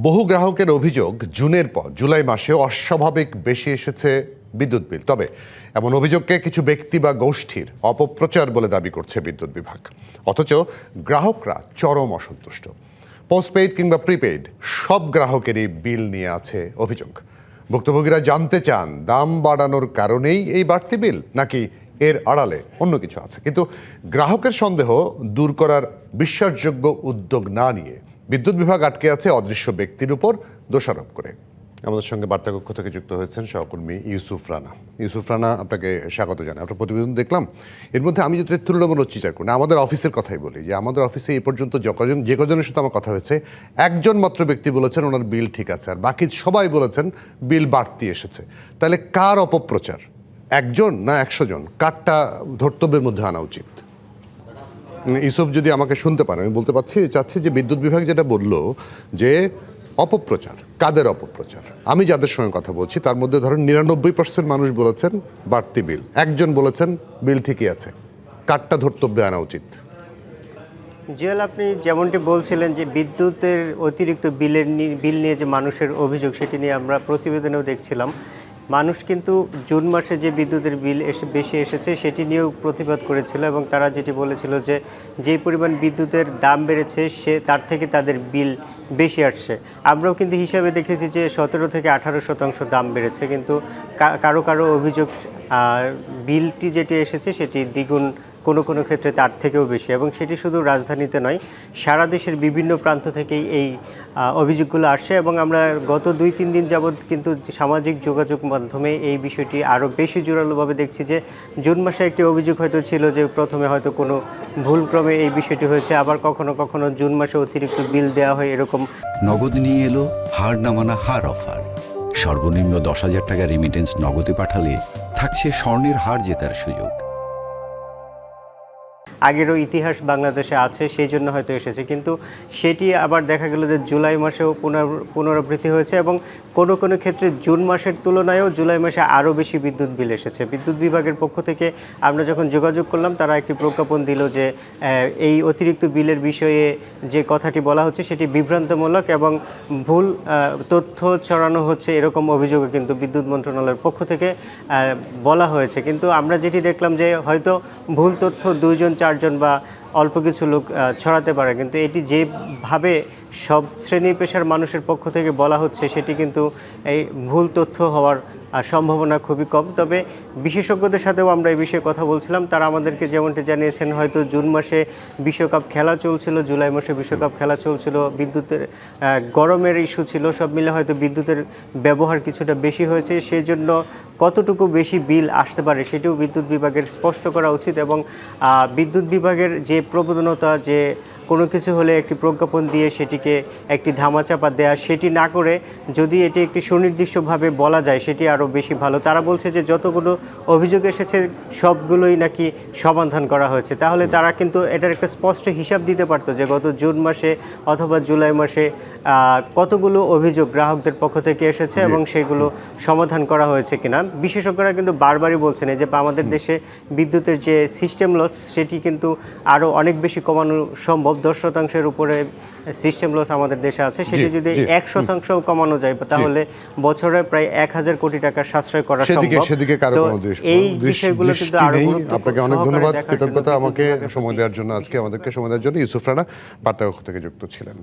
বহু গ্রাহকের অভিযোগ জুনের পর জুলাই মাসে অস্বাভাবিক বেশি এসেছে বিদ্যুৎ বিল। তবে এমন অভিযোগকে কিছু ব্যক্তি বা গোষ্ঠীর অপপ্রচার বলে দাবি করছে বিদ্যুৎ বিভাগ। অথচ গ্রাহকরা চরম অসন্তুষ্ট। পোস্টপেইড কিংবা প্রিপেইড সব গ্রাহকেরই বিল নিয়ে আছে অভিযোগ। ভুক্তভোগীরা জানতে চান দাম বাড়ানোর কারণেই এই বাড়তি বিল, নাকি এর আড়ালে অন্য কিছু আছে। কিন্তু গ্রাহকের সন্দেহ দূর করার বিশ্বাসযোগ্য উদ্যোগ না নিয়ে বিদ্যুৎ বিভাগ আটকে আছে অদৃশ্য ব্যক্তির উপর দোষারোপ করে। আমাদের সঙ্গে বার্তাকক্ষ থেকে যুক্ত হয়েছেন সহকর্মী ইউসুফ রানা। ইউসুফ রানা, আপনাকে স্বাগত জানাই। আপনার প্রতিবেদন দেখলাম। এর মধ্যে আমি যদি তুলনামূলক বিচার করি, আমাদের অফিসের কথাই বলি, যে আমাদের অফিসে এই পর্যন্ত যে কজনের সাথে আমার কথা হয়েছে, একজন মাত্র ব্যক্তি বলেছেন ওনার বিল ঠিক আছে, আর বাকি সবাই বলেছেন বিল বাড়তি এসেছে। তাহলে কার অপপ্রচার? একজন না 100 জন? কারটা ধর্তব্যের মধ্যে আনা উচিত? ইউসুফ যদি আমাকে শুনতে পারেন, আমি বলতে চাচ্ছি যে বিদ্যুৎ বিভাগ যেটা বলল যে অপপ্রচার, কাদের অপপ্রচার? আমি যাদের সঙ্গে কথা বলছি তার মধ্যে ধরেন 99% মানুষ বলেছেন বাড়তি বিল, একজন বলেছেন বিল ঠিকই আছে। কারটা ধর্তব্যে আনা উচিত? জিয়াল, আপনি যেমনটি বলছিলেন যে বিদ্যুতের অতিরিক্ত বিল নিয়ে যে মানুষের অভিযোগ, সেটি নিয়ে আমরা প্রতিবেদনেও দেখছিলাম। মানুষ কিন্তু জুন মাসে যে বিদ্যুতের বিল বেশি এসেছে সেটি নিয়েও প্রতিবাদ করেছিল, এবং তারা যেটি বলেছিল যে যেই পরিমাণ বিদ্যুতের দাম বেড়েছে তার থেকে তাদের বিল বেশি আসছে। আমরাও কিন্তু হিসাবে দেখেছি যে 17 থেকে 18% দাম বেড়েছে, কিন্তু কারো কারো অভিযোগ বিলটি যেটি এসেছে সেটি দ্বিগুণ, কোনো ক্ষেত্রে তার থেকেও বেশি। এবং সেটি শুধু রাজধানীতে নয়, সারা দেশের বিভিন্ন প্রান্ত থেকেই এই অভিযোগগুলো আসছে। এবং আমরা গত 2-3 দিন যাবৎ কিন্তু সামাজিক যোগাযোগ মাধ্যমে এই বিষয়টি আরও বেশি জোরালোভাবে দেখছি যে জুন মাসে একটি অভিযোগ হয়তো ছিল যে প্রথমে হয়তো কোনো ভুলক্রমে এই বিষয়টি হয়েছে, আবার কখনো কখনো জুন মাসে অতিরিক্ত বিল দেওয়া হয় এরকম। নগদ নিয়ে এলো হার নামানা হার অফার। সর্বনিম্ন 10,000 টাকা রেমিটেন্স নগদে পাঠালে থাকছে স্বর্ণের হার জেতার সুযোগ। আগেরও ইতিহাস বাংলাদেশে আছে, সেই জন্য হয়তো এসেছে, কিন্তু সেটি আবার দেখা গেল যে জুলাই মাসেও পুনরাবৃত্তি হয়েছে, এবং কোনো ক্ষেত্রে জুন মাসের তুলনায়ও জুলাই মাসে আরও বেশি বিদ্যুৎ বিল এসেছে। বিদ্যুৎ বিভাগের পক্ষ থেকে আমরা যখন যোগাযোগ করলাম, তারা একটি প্রজ্ঞাপন দিল যে এই অতিরিক্ত বিলের বিষয়ে যে কথাটি বলা হচ্ছে সেটি বিভ্রান্তমূলক এবং ভুল তথ্য ছড়ানো হচ্ছে, এরকম অভিযোগও কিন্তু বিদ্যুৎ মন্ত্রণালয়ের পক্ষ থেকে বলা হয়েছে। কিন্তু আমরা যেটি দেখলাম যে হয়তো ভুল তথ্য 2-4 জন বা অল্প কিছু লোক ছড়াতে পারে, কিন্তু এটি যেভাবে সব শ্রেণী পেশার মানুষের পক্ষ থেকে বলা হচ্ছে সেটি কিন্তু এই ভুল তথ্য হওয়ার সম্ভাবনা খুবই কম। তবে বিশেষজ্ঞদের সাথেও আমরা এই বিষয়ে কথা বলছিলাম, তারা আমাদেরকে যেমনটি জানিয়েছেন হয়তো জুন মাসে বিশ্বকাপ খেলা চলছিল, জুলাই মাসে বিশ্বকাপ খেলা চলছিল, বিদ্যুতের গরমের ইস্যু ছিল, সব মিলে হয়তো বিদ্যুতের ব্যবহার কিছুটা বেশি হয়েছে। সেই জন্য কতটুকু বেশি বিল আসতে পারে সেটিও বিদ্যুৎ বিভাগের স্পষ্ট করা উচিত। এবং বিদ্যুৎ বিভাগের যে প্রবণতা যে কোনো কিছু হলে একটি প্রজ্ঞাপন দিয়ে সেটিকে একটি ধামাচাপা দেয়া, সেটি না করে যদি এটি একটি সুনির্দিষ্টভাবে বলা যায় সেটি আরও বেশি ভালো। তারা বলছে যে যতগুলো অভিযোগ এসেছে সবগুলোই নাকি সমাধান করা হয়েছে, তাহলে তারা কিন্তু এটার একটা স্পষ্ট হিসাব দিতে পারতো যে গত জুন মাসে অথবা জুলাই মাসে কতগুলো অভিযোগ গ্রাহকদের পক্ষ থেকে এসেছে এবং সেগুলো সমাধান করা হয়েছে কিনা। বিশেষজ্ঞরা কিন্তু বারবারই বলছেন যে আমাদের দেশে বিদ্যুতের যে সিস্টেম লস সেটি কিন্তু আরও অনেক বেশি কমানো সম্ভব। 10% উপরে সিস্টেম লস আমাদের দেশে আছে, সেটি যদি 1% কমানো যায় তাহলে বছরে প্রায় 1,000 কোটি টাকা সাশ্রয় করা সম্ভব। তো এই বিষয়গুলো কিন্তু আরো গুরুত্বপূর্ণ। আপনাকে অনেক ধন্যবাদ, কৃতজ্ঞতা আমাকে সময় দেওয়ার জন্য, আজকে আমাদেরকে সময় দেওয়ার জন্য। ইউসুফ রানা বার্তাকক্ষ থেকে যুক্ত ছিলেন।